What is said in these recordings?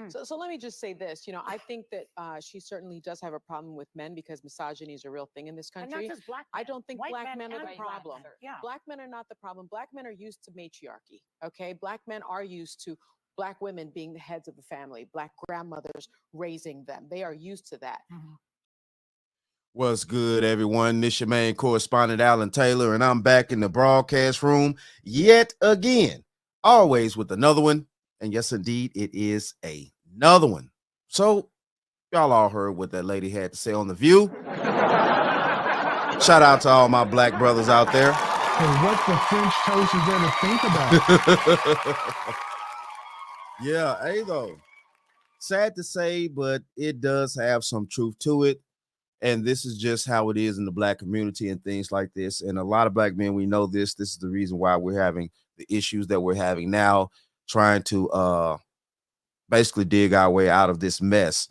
So let me just say this. I think that she certainly does have a problem with men because misogyny is a real thing in this And not country. just black I men. don't think White black men men are and the black problem. men. Yeah. Black men are not the problem. Black men are used to matriarchy. Okay, black men are used to black women being the heads of the family, black grandmothers raising them. They are used to that. What's good, everyone? This your main correspondent, Alan Taylor, and I'm back in the broadcast room yet again, always with another one. And yes, indeed, it is another one. So, y'all all heard what that lady had to say on The View. Shout out to all my black brothers out there. And what the French toast is there to think about? Yeah, hey, though. Sad to say, but it does have some truth to it. And this is just how it is in the black community and things like this. And a lot of black men, we know this. This is the reason why we're having the issues that we're having now, trying to basically dig our way out of this mess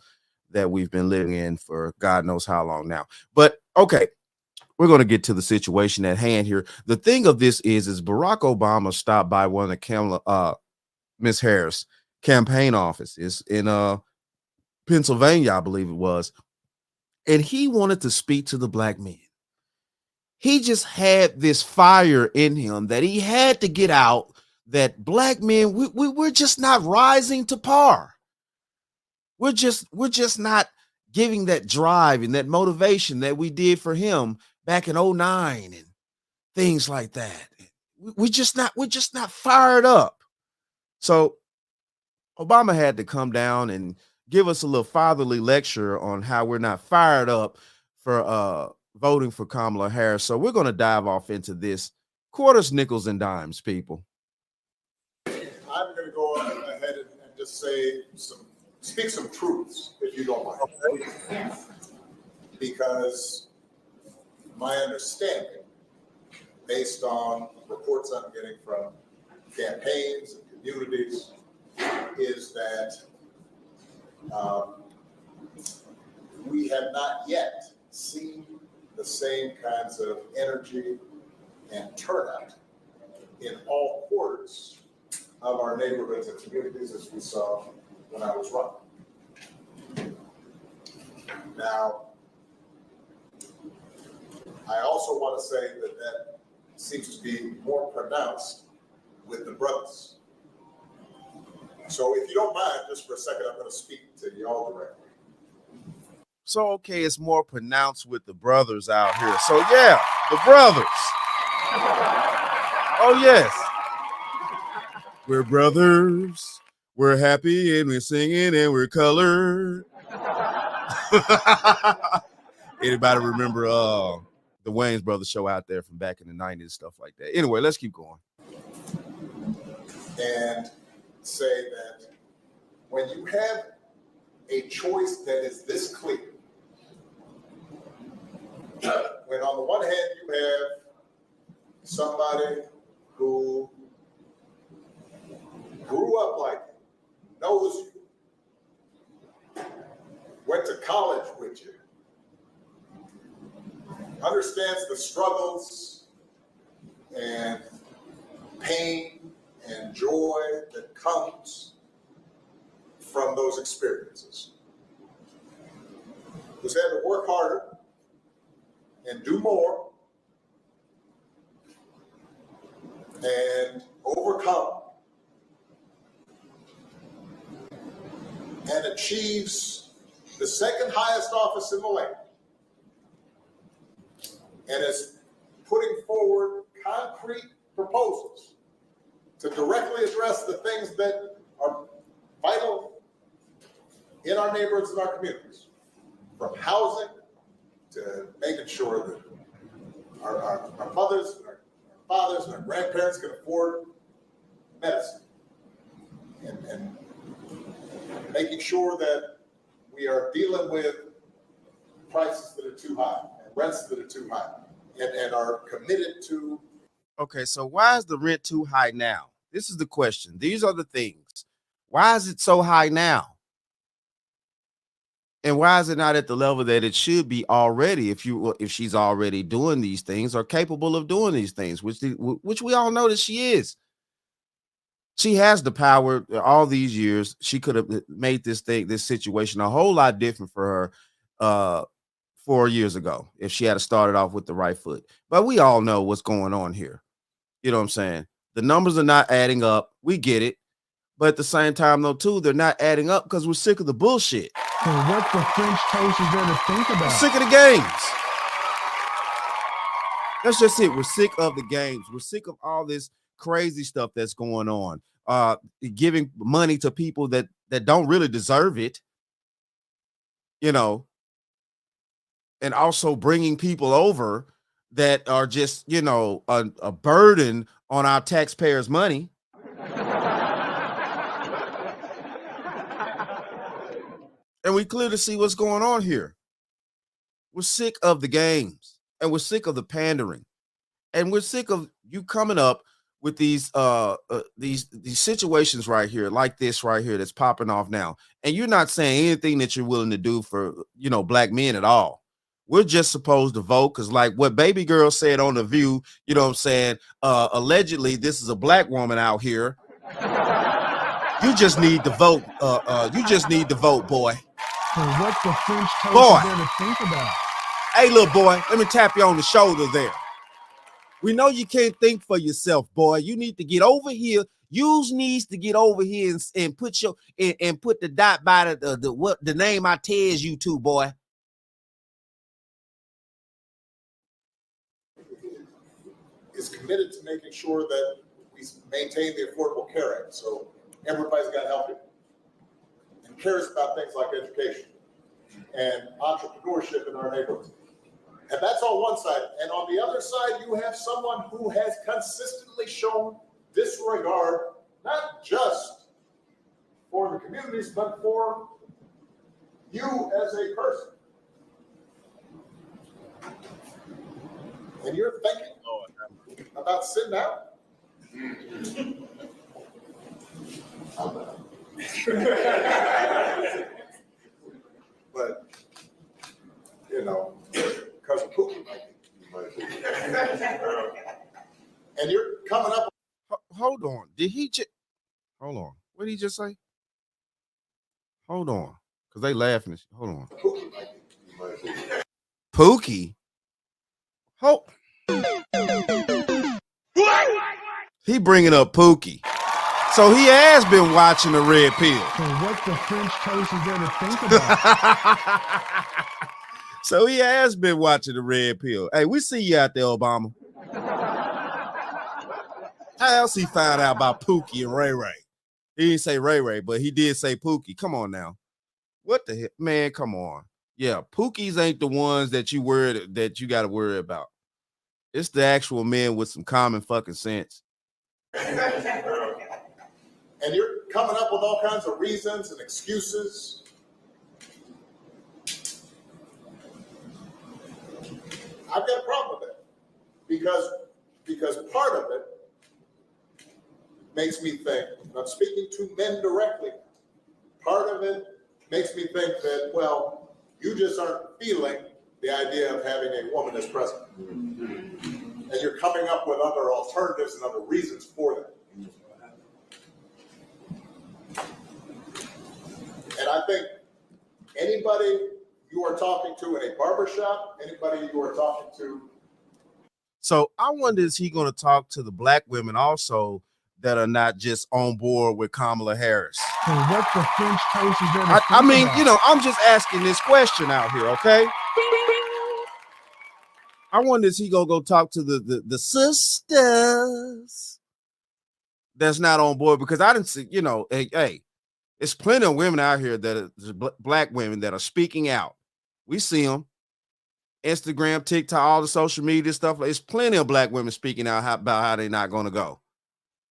that we've been living in for God knows how long now. But okay, we're going to get to the situation at hand here. The thing of this is Barack Obama stopped by one of Miss Harris' campaign offices in Pennsylvania, I believe it was. And he wanted to speak to the black men. He just had this fire in him that he had to get out, that black men, we're just not rising to par. We're just not giving that drive and that motivation that we did for him back in 2009 and things like that. We're just not fired up. So Obama had to come down and give us a little fatherly lecture on how we're not fired up for voting for Kamala Harris. So we're going to dive off into this. Quarters, nickels, and dimes, people. I'm going to go ahead and just speak some truths, if you don't mind. Okay. Because my understanding, based on reports I'm getting from campaigns and communities, is that we have not yet seen the same kinds of energy and turnout in all quarters of our neighborhoods and communities as we saw when I was running. Now, I also want to say that seems to be more pronounced with the brothers. So if you don't mind, just for a second, I'm going to speak to y'all directly. So, okay, it's more pronounced with the brothers out here. So, yeah, the brothers. Oh, yes. We're brothers. We're happy and we're singing and we're colored. Anybody remember the Wayans Brothers show out there from back in the 90s, stuff like that? Anyway, let's keep going. And say that when you have a choice that is this clear, when on the one hand you have somebody who grew up like you, knows you, went to college with you, understands the struggles and pain and joy that comes from those experiences, who's had to work harder and do more and overcome and achieves the second highest office in the land and is putting forward concrete proposals to directly address the things that are vital in our neighborhoods and our communities, from housing to making sure that our mothers and our fathers and our grandparents can afford medicine, and making sure that we are dealing with prices that are too high and rents that are too high and are committed to. Okay, so why is the rent too high now? This is the question. These are the things. Why is it so high now? And why is it not at the level that it should be already if she's already doing these things or capable of doing these things, which we all know that she is? She has the power. All these years, she could have made this situation a whole lot different for her 4 years ago if she had started off with the right foot. But we all know what's going on here. You know what I'm saying? The numbers are not adding up. We get it. But at the same time, though, too, they're not adding up because we're sick of the bullshit. So what the French toast is there to think about? We're sick of the games. That's just it. We're sick of the games. We're sick of all this crazy stuff that's going on. Giving money to people that don't really deserve it. You know, and also bringing people over that are just, you know, a burden on our taxpayers' money. And we clearly see what's going on here. We're sick of the games, and we're sick of the pandering, and we're sick of you coming up with these situations right here, like this right here that's popping off now. And you're not saying anything that you're willing to do for, you know, black men at all. We're just supposed to vote because, like what Baby Girl said on The View, you know what I'm saying? Allegedly, this is a black woman out here. You just need to vote. You just need to vote, boy. So what the French toast Boy. is there to think about? Hey, little boy, let me tap you on the shoulder there. We know you can't think for yourself, boy. You need to get over here. You needs to get over here and put your and put the dot by the name I tells you to, boy. Is committed to making sure that we maintain the Affordable Care Act. So everybody's got help here and cares about things like education and entrepreneurship in our neighborhoods. And that's on one side. And on the other side, you have someone who has consistently shown disregard, not just for the communities, but for you as a person. And you're thinking about sitting down? But, you know, because of Pooky might be. And you're coming up. Hold on. Did he just hold on? What did he just say? Hold on. Because they laughing. Hold on. Pooky might be. Pooky? Hold. He bringing up Pooky. So he has been watching the Red Pill. So what the French toast is there to think about? So he has been watching the Red Pill. Hey, we see you out there, Obama. How else he found out about Pooky and Ray Ray? He didn't say Ray Ray, but he did say Pooky. Come on now. What the hell? Man, come on. Yeah, Pookies ain't the ones that you got to worry about. It's the actual men with some common fucking sense. And you're coming up with all kinds of reasons and excuses. I've got a problem with that because part of it makes me think, I'm speaking to men directly, part of it makes me think that, well, you just aren't feeling the idea of having a woman as president. And you're coming up with other alternatives and other reasons for that. And I think anybody you are talking to in a barbershop, anybody you are talking to. So I wonder, is he going to talk to the black women also that are not just on board with Kamala Harris? So what the French toast is there to think I mean, about? you know, I'm just asking this question out here, okay? I wonder, is he going to go talk to the sisters that's not on board? Because I didn't see, you know, hey, there's plenty of women out here that are black women that are speaking out. We see them. Instagram, TikTok, all the social media stuff. There's plenty of black women speaking out about how they're not going to go.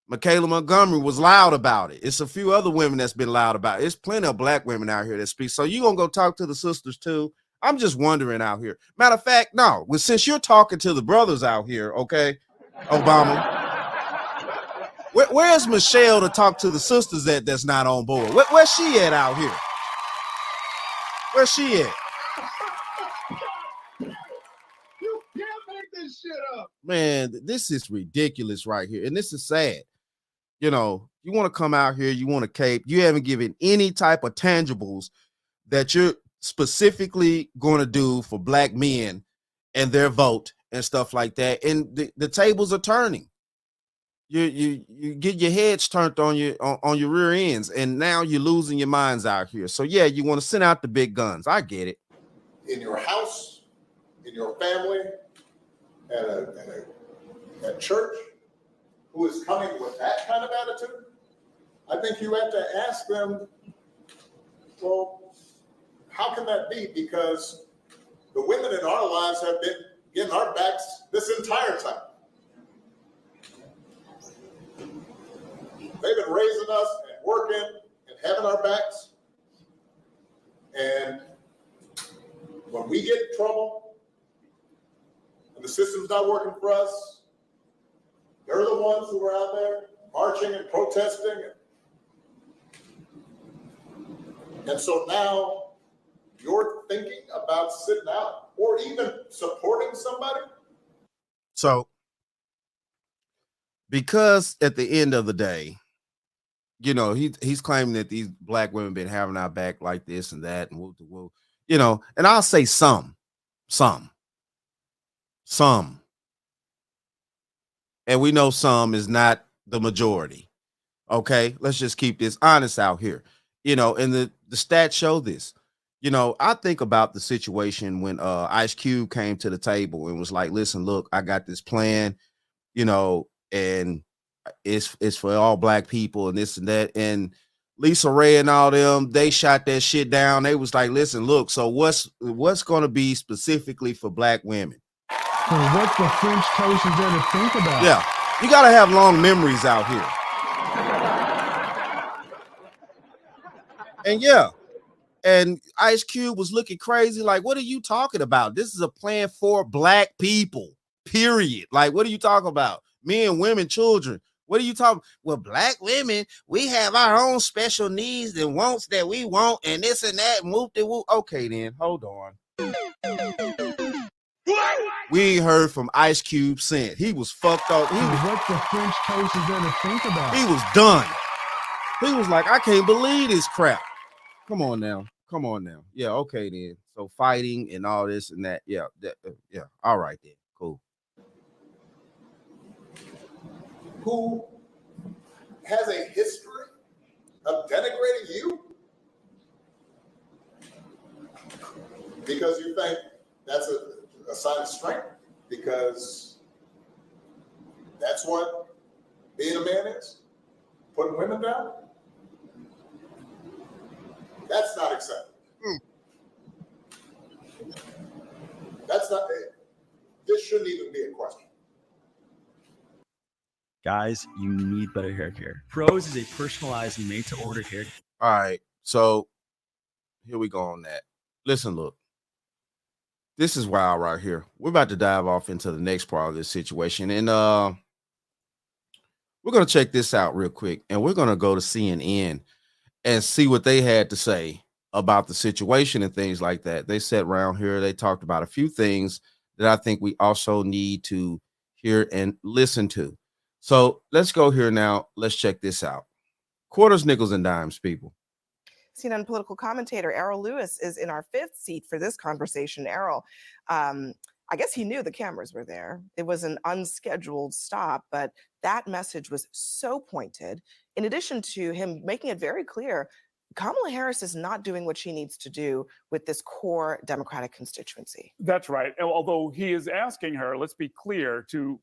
Michaela Montgomery was loud about it. It's a few other women that's been loud about it. There's plenty of black women out here that speak. So you going to go talk to the sisters too? I'm just wondering out here. Matter of fact, no. Well, since you're talking to the brothers out here, okay, Obama, where's Michelle to talk to the sisters that's not on board? Where's she at out here? Where's she at? You can't make this shit up. Man, this is ridiculous right here. And this is sad. You know, You want to come out here, you want to cape. You haven't given any type of tangibles that you're specifically going to do for black men and their vote and stuff like that. And the tables are turning. You get your heads turned on your rear ends, and now you're losing your minds out here. So yeah, you want to send out the big guns. I get it. In your house, in your family, at church, who is coming with that kind of attitude, I think you have to ask them, well, how can that be? Because the women in our lives have been getting our backs this entire time. They've been raising us and working and having our backs. And when we get in trouble and the system's not working for us, they're the ones who are out there marching and protesting. And so now you're thinking about sitting out or even supporting somebody? So, because at the end of the day, you know, he's claiming that these black women been having our back like this and that, and woo, you know, and I'll say some, and we know some is not the majority. Okay, let's just keep this honest out here, you know, and the stats show this. You know, I think about the situation when Ice Cube came to the table and was like, listen, look, I got this plan, you know, and it's for all black people and this and that. And Lisa Ray and all them, they shot that shit down. They was like, listen, look, so what's going to be specifically for black women? So what the French toast is there to think about? Yeah, you got to have long memories out here. And yeah, and Ice Cube was looking crazy. Like, what are you talking about? This is a plan for black people, period. Like, what are you talking about? Men, women, children. What are you talking? Well, black women, we have our own special needs and wants that we want, and this and that. Whoop-de-whoop. Okay, then, hold on. We ain't heard from Ice Cube since. He was fucked up. What the French toast is there to think about? He was done. He was like, I can't believe this crap. Come on now. Yeah, okay then. So fighting and all this and that. Yeah, yeah. All right then. Cool. Who has a history of denigrating you because you think that's a sign of strength, because that's what being a man is, putting women down? That's not acceptable. That's not, this shouldn't even be a question. Guys, you need better hair care. Pros is a personalized and made-to-order hair. All right, so here we go on that. Listen, look, this is wild right here. We're about to dive off into the next part of this situation, and we're gonna check this out real quick, and we're gonna go to CNN and see what they had to say about the situation and things like that. They sat around here. They talked about a few things that I think we also need to hear and listen to. So let's go here now. Let's check this out. Quarters, nickels, and dimes, people. CNN political commentator Errol Lewis is in our fifth seat for this conversation. Errol, I guess he knew the cameras were there. It was an unscheduled stop, but that message was so pointed. In addition to him making it very clear, Kamala Harris is not doing what she needs to do with this core Democratic constituency. That's right. Although he is asking her, let's be clear, to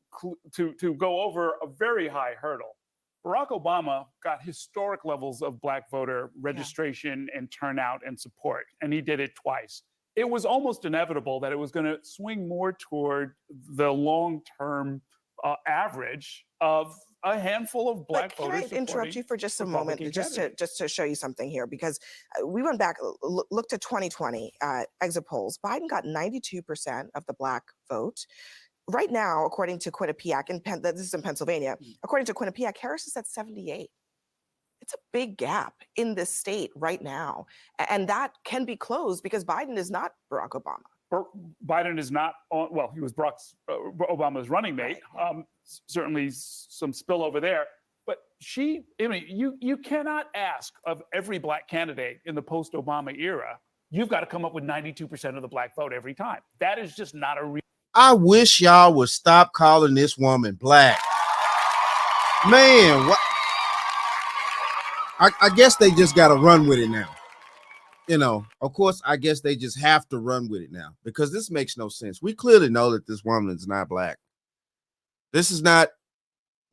go over a very high hurdle. Barack Obama got historic levels of black voter registration and turnout and support, and he did it twice. It was almost inevitable that it was going to swing more toward the long-term average of a handful of black voters. Can I interrupt you for just a moment, just to show you something here? Because we went back, looked at 2020 exit polls. Biden got 92% of the black vote. Right now, according to Quinnipiac, this is in Pennsylvania, according to Quinnipiac, Harris is at 78. It's a big gap in this state right now. And that can be closed because Biden is not Barack Obama. Biden is not on, well, he was Obama's running mate. Right. Certainly some spillover there. But you cannot ask of every black candidate in the post-Obama era, you've got to come up with 92% of the black vote every time. That is just not a real. I wish y'all would stop calling this woman black. Man, what? I guess they just got to run with it now. You know, of course, I guess they just have to run with it now because this makes no sense. We clearly know that this woman is not black. This is not,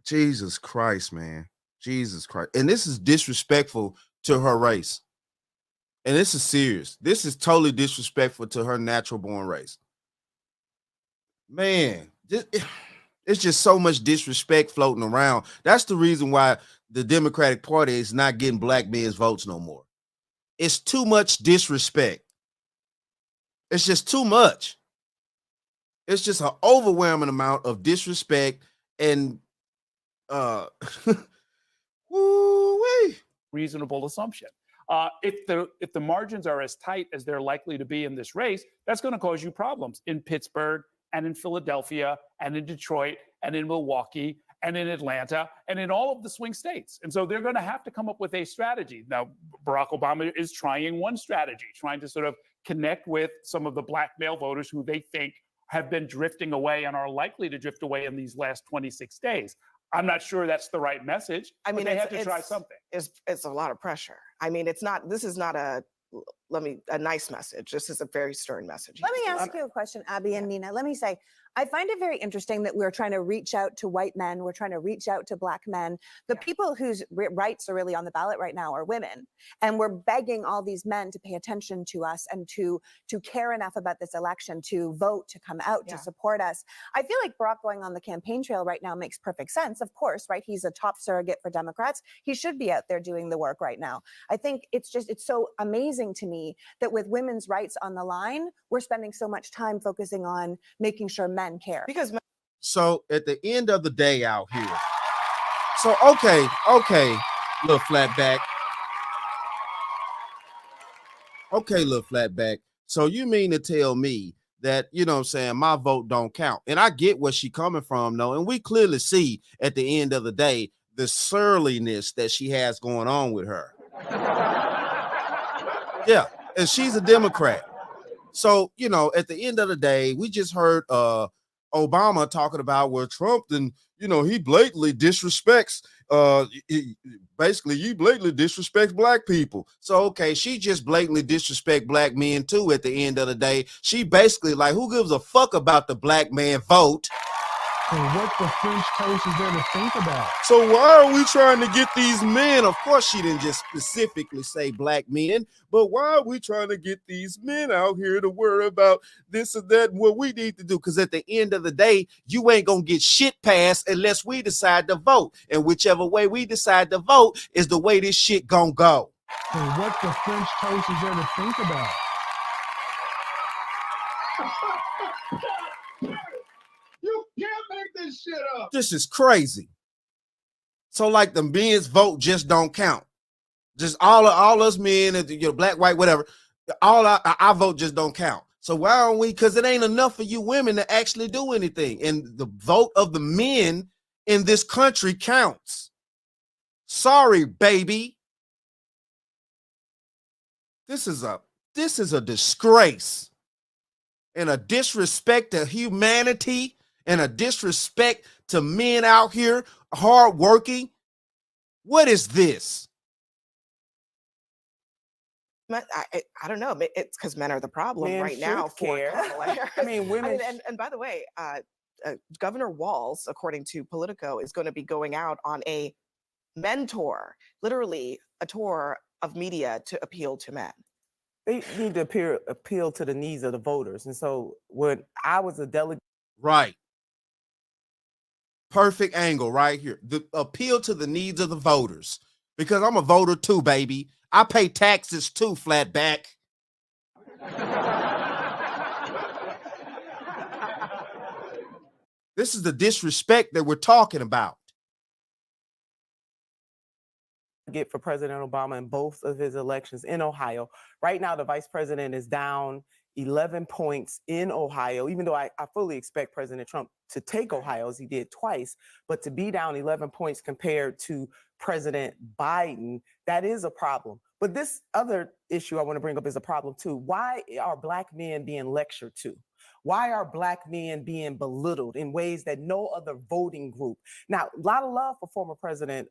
Jesus Christ, man. Jesus Christ. And this is disrespectful to her race. And this is serious. This is totally disrespectful to her natural born race. Man, it's just so much disrespect floating around. That's the reason why the Democratic Party is not getting black men's votes no more. It's too much disrespect. It's just too much. It's just an overwhelming amount of disrespect and woo-wee. Reasonable assumption. If the margins are as tight as they're likely to be in this race, that's going to cause you problems in Pittsburgh and in Philadelphia and in Detroit and in Milwaukee and in Atlanta and in all of the swing states. And so they're going to have to come up with a strategy. Now, Barack Obama is trying one strategy, trying to sort of connect with some of the black male voters who they think have been drifting away and are likely to drift away in these last 26 days. I'm not sure that's the right message. I mean, they have to try something. It's a lot of pressure. I mean, this is not a nice message. This is a very stern message. Let me ask you a question, Abby and Nina. Let me say, I find it very interesting that we're trying to reach out to white men. We're trying to reach out to black men. The people whose rights are really on the ballot right now are women. And we're begging all these men to pay attention to us and to care enough about this election, to vote, to come out, to support us. I feel like Barack going on the campaign trail right now makes perfect sense. Of course, right? He's a top surrogate for Democrats. He should be out there doing the work right now. I think it's so amazing to me that with women's rights on the line, we're spending so much time focusing on making sure men care. Because so at the end of the day out here, so okay, little flatback. Okay, little flatback. So you mean to tell me that, you know what I'm saying, my vote don't count? And I get where she coming from, though. And we clearly see at the end of the day the surliness that she has going on with her. Yeah, and she's a Democrat. So, you know, at the end of the day, we just heard Obama talking about where Trump, and, you know, he blatantly disrespects, basically, you blatantly disrespect black people. So, okay, she just blatantly disrespect black men, too, at the end of the day. She basically, like, who gives a fuck about the black man vote? And what the French toast is there to think about? So why are we trying to get these men? Of course, she didn't just specifically say black men, but why are we trying to get these men out here to worry about this or that and what we need to do? Because at the end of the day, you ain't going to get shit passed unless we decide to vote. And whichever way we decide to vote is the way this shit going to go. And what the French toast is there to think about? You can't make this shit up. This is crazy. So like the men's vote just don't count. Just all us men, you know, black, white, whatever, all our vote just don't count. So why aren't we? Because it ain't enough for you women to actually do anything. And the vote of the men in this country counts. Sorry, baby. This is a disgrace and a disrespect to humanity and a disrespect to men out here hardworking. What is this? I don't know. It's because men are the problem right now. I mean, women. And by the way, Governor Walz, according to Politico, is going to be going out on a mentor, literally a tour of media to appeal to men. They need to appeal to the needs of the voters. And so when I was a delegate. Right. Perfect angle right here. The appeal to the needs of the voters. Because I'm a voter too, baby. I pay taxes too, flatback. This is the disrespect that we're talking about. Get for President Obama in both of his elections in Ohio. Right now, the vice president is down 11 points in Ohio, even though I fully expect President Trump to take Ohio as he did twice, but to be down 11 points compared to President Biden, that is a problem. But this other issue I want to bring up is a problem too. Why are Black men being lectured to? Why are Black men being belittled in ways that no other voting group? Now, a lot of love for former President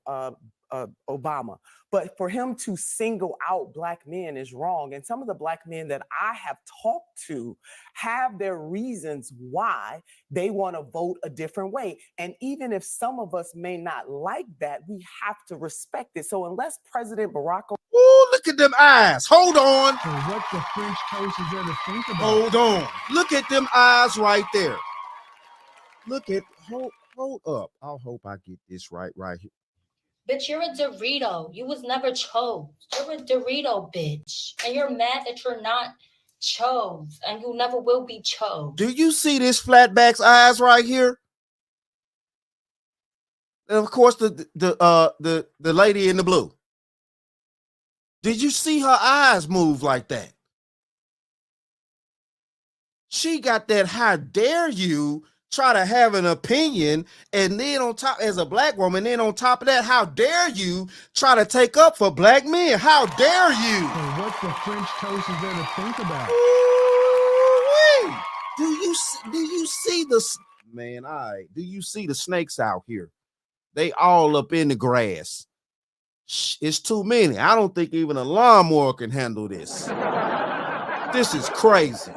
Obama, but for him to single out Black men is wrong. And some of the Black men that I have talked to have their reasons why they want to vote a different way. And even if some of us may not like that, we have to respect it. So unless President Barack Obama— Ooh, look at them eyes. Hold on. So what the French toast is there to think about? Hold on. Look at them eyes right there. Look at, hold up. I hope I get this right here. Bitch, you're a Dorito. You was never chose. You're a Dorito, bitch. And you're mad that you're not chose. And you never will be chose. Do you see this flatback's eyes right here? And of course, the lady in the blue. Did you see her eyes move like that? She got that how dare you try to have an opinion, and then on top, as a Black woman, then on top of that, how dare you try to take up for Black men? How dare you? So what the French toast is there to think about? Ooh-wee. Do you see the man? All right. Do you see the snakes out here? They all up in the grass. It's too many. I don't think even a lawnmower can handle this. This is crazy.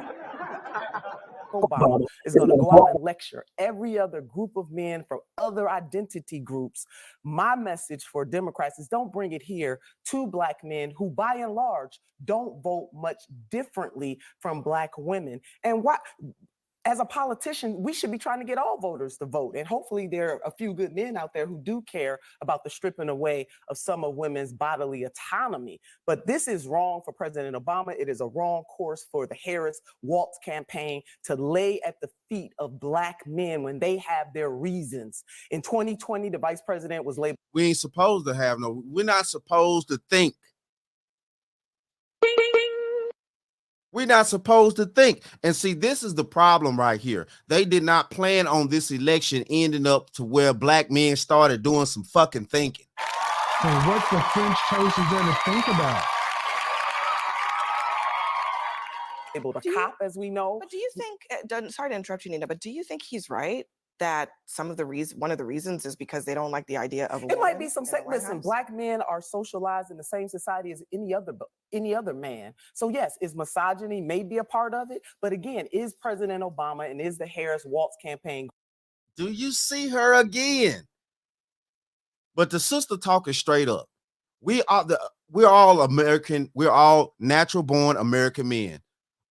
Obama is going to go out and lecture every other group of men from other identity groups. My message for Democrats is don't bring it here to Black men who, by and large, don't vote much differently from Black women. And why? As a politician, we should be trying to get all voters to vote. And hopefully there are a few good men out there who do care about the stripping away of some of women's bodily autonomy. But this is wrong for President Obama. It is a wrong course for the Harris-Walz campaign to lay at the feet of Black men when they have their reasons. In 2020, the vice president was labeled— We ain't supposed to have no, we're not supposed to think. We're not supposed to think. And see, this is the problem right here. They did not plan on this election ending up to where Black men started doing some fucking thinking. So what the French toast is there to think about? able to cop, as we know. But do you think, sorry to interrupt you, Nina, but do you think he's right that one of the reasons is because they don't like the idea of a It might be some woman in the White listen, House? Black men are socialized in the same society as any other man. So yes, is misogyny maybe a part of it? But again, is President Obama and is the Harris-Walz campaign— Do you see her again? But the sister talking straight up. We're all American. We're all natural born American men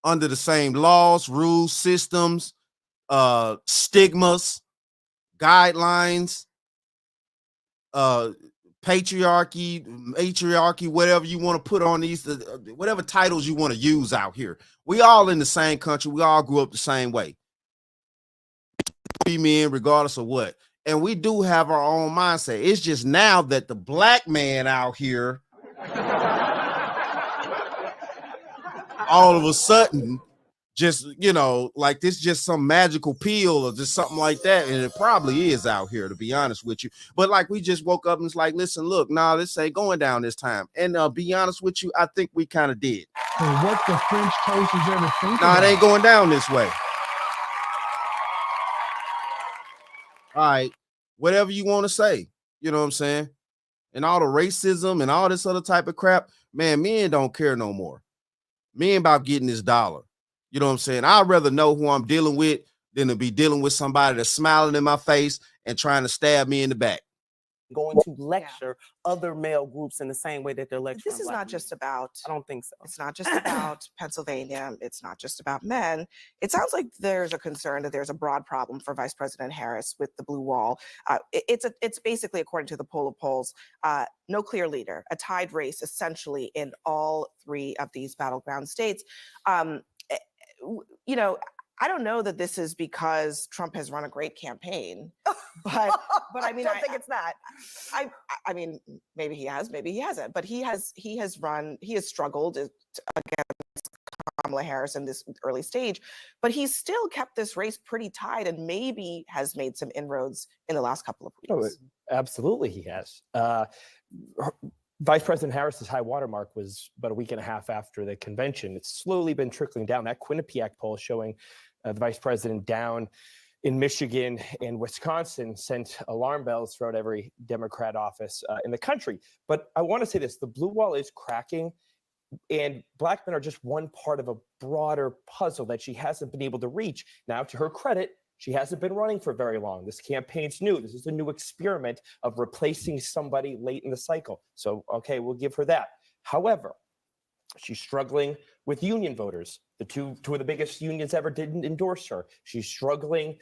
under the same laws, rules, systems, stigmas, guidelines, patriarchy, matriarchy, whatever you want to put on these, whatever titles you want to use out here. We all in the same country. We all grew up the same way. Men, regardless of what. And we do have our own mindset. It's just now that the Black man out here all of a sudden just, like this just some magical pill or just something like that. And it probably is out here, to be honest with you. But like we just woke up and it's like, listen, look, nah, this ain't going down this time. And be honest with you, I think we kind of did. So what the French toast is there to think Nah, about? it ain't going down this way. All right, whatever you want to say, you know what I'm saying? And all the racism and all this other type of crap, man, men don't care no more. Men about getting this dollar. You know what I'm saying? I'd rather know who I'm dealing with than to be dealing with somebody that's smiling in my face and trying to stab me in the back. going to lecture other male groups in the same way that they're lecturing This is Black not just about, I don't think so. it's not just about Pennsylvania. It's not just about men. It sounds like there's a concern that there's a broad problem for Vice President Harris with the blue wall. It's basically, according to the poll of polls, no clear leader, a tied race essentially in all three of these battleground states. I don't know that this is because Trump has run a great campaign, but I mean, I don't think it's that. I mean, maybe he has, maybe he hasn't, but he has struggled against Kamala Harris in this early stage, but he's still kept this race pretty tight and maybe has made some inroads in the last couple of weeks. Oh, absolutely, he has. Vice President Harris's high watermark was about a week and a half after the convention. It's slowly been trickling down. That Quinnipiac poll showing the vice president down in Michigan and Wisconsin sent alarm bells throughout every Democrat office in the country. But I want to say this, the blue wall is cracking, and Black men are just one part of a broader puzzle that she hasn't been able to reach. Now, to her credit, she hasn't been running for very long. This campaign's new. This is a new experiment of replacing somebody late in the cycle. So, okay, we'll give her that. However, she's struggling with union voters. The two of the biggest unions ever didn't endorse her. She's struggling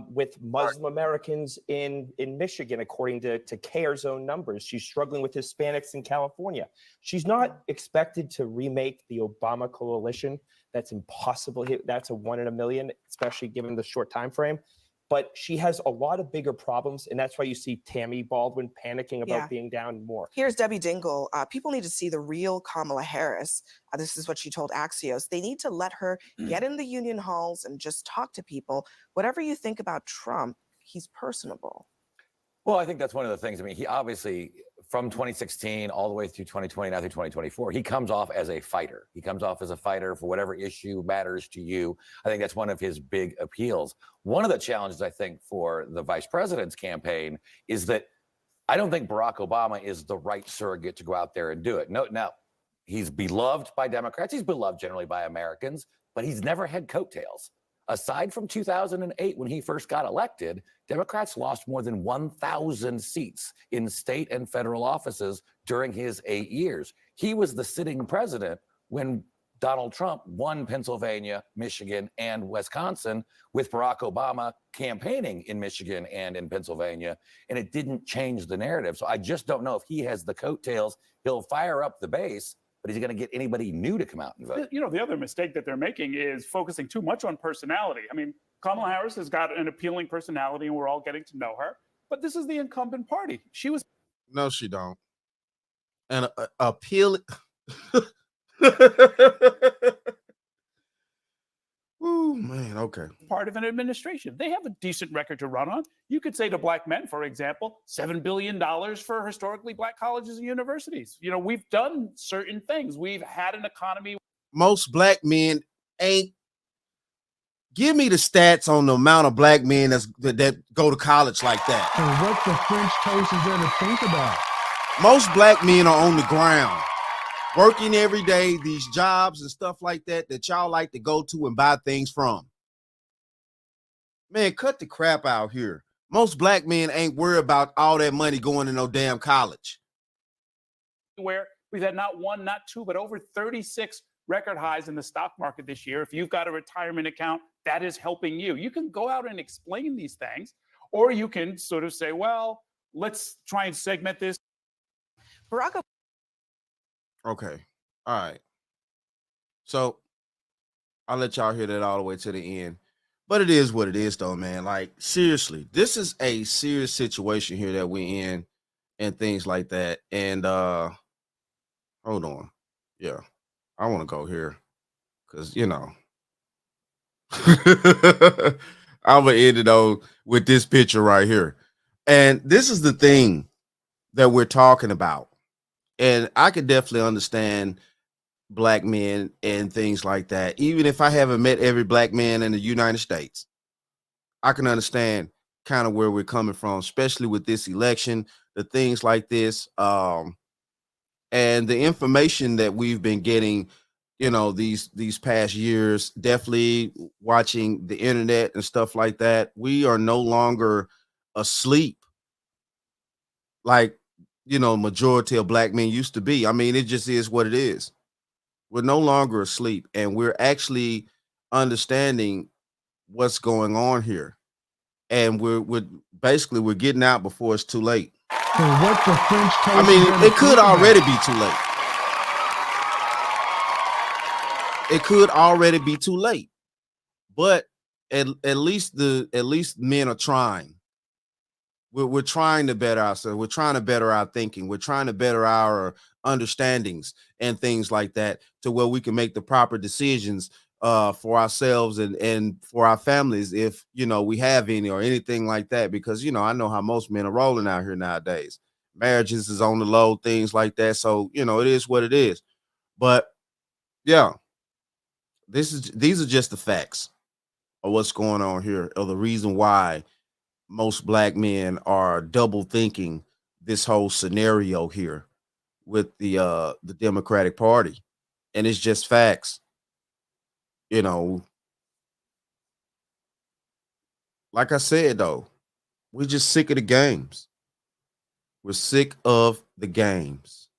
with Muslim Americans in Michigan, according to CARE's own numbers. She's struggling with Hispanics in California. She's not expected to remake the Obama coalition. That's impossible. That's a 1 in a million, especially given the short time frame. But she has a lot of bigger problems, and that's why you see Tammy Baldwin panicking about being down more. Here's Debbie Dingle. People need to see the real Kamala Harris. This is what she told Axios. They need to let her get in the union halls and just talk to people. Whatever you think about Trump, he's personable. Well, I think that's one of the things. I mean, he obviously, from 2016 all the way through 2020, now through 2024, he comes off as a fighter. He comes off as a fighter for whatever issue matters to you. I think that's one of his big appeals. One of the challenges, I think, for the vice president's campaign is that I don't think Barack Obama is the right surrogate to go out there and do it. No, now, he's beloved by Democrats. He's beloved generally by Americans, but he's never had coattails. Aside from 2008, when he first got elected, Democrats lost more than 1,000 seats in state and federal offices during his 8 years. He was the sitting president when Donald Trump won Pennsylvania, Michigan, and Wisconsin, with Barack Obama campaigning in Michigan and in Pennsylvania, and it didn't change the narrative. So I just don't know if he has the coattails. He'll fire up the base, but is he going to get anybody new to come out and vote? You know, the other mistake that they're making is focusing too much on personality. I mean, Kamala Harris has got an appealing personality, and we're all getting to know her. But this is the incumbent party. She was. No, she don't. And appealing. Ooh, man, okay. Part of an administration. They have a decent record to run on. You could say to Black men, for example, $7 billion for historically Black colleges and universities. You know, we've done certain things. We've had an economy. Most Black men ain't. Give me the stats on the amount of Black men that go to college like that. So what the French toast is there to think about? Most Black men are on the ground, working every day, these jobs and stuff like that y'all like to go to and buy things from. Man, cut the crap out here. Most Black men ain't worried about all that money going to no damn college. Where we've had not one, not two, but over 36 record highs in the stock market this year. If you've got a retirement account, that is helping you. You can go out and explain these things, or you can sort of say, well, let's try and segment this. Barack Obama. Okay. All right. So I'll let y'all hear that all the way to the end. But it is what it is, though, man. Like, seriously, this is a serious situation here that we're in and things like that. And hold on. Yeah. I want to go here because, you know, I'm going to end it on with this picture right here. And this is the thing that we're talking about. And I could definitely understand Black men and things like that. Even if I haven't met every Black man in the United States, I can understand kind of where we're coming from, especially with this election, the things like this. And the information that we've been getting, you know, these past years, definitely watching the internet and stuff like that, we are no longer asleep like, you know, majority of Black men used to be. I mean, it just is what it is. We're no longer asleep, and we're actually understanding what's going on here. And we're basically getting out before it's too late. So what the French toast? I mean, it could already be too late. It could already be too late. But at least men are trying. We're trying to better ourselves. We're trying to better our thinking. We're trying to better our understandings and things like that, to where we can make the proper decisions for ourselves and for our families, if we have any or anything like that. Because I know how most men are rolling out here nowadays. Marriages is on the low, things like that. So it is what it is. But yeah, these are just the facts of what's going on here, or the reason why most black men are double thinking this whole scenario here with the Democratic Party. And it's just facts. Like I said, though, we're just sick of the games. We're sick of the games.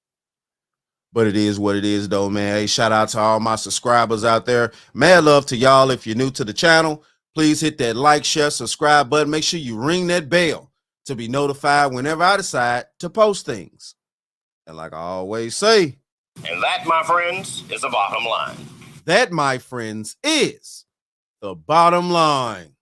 But it is what it is, though, man. Hey, shout out to all my subscribers out there. Mad love to y'all. If you're new to the channel, please hit that like, share, subscribe button. Make sure you ring that bell to be notified whenever I decide to post things. And like I always say, and that, my friends, is the bottom line. That, my friends, is the bottom line.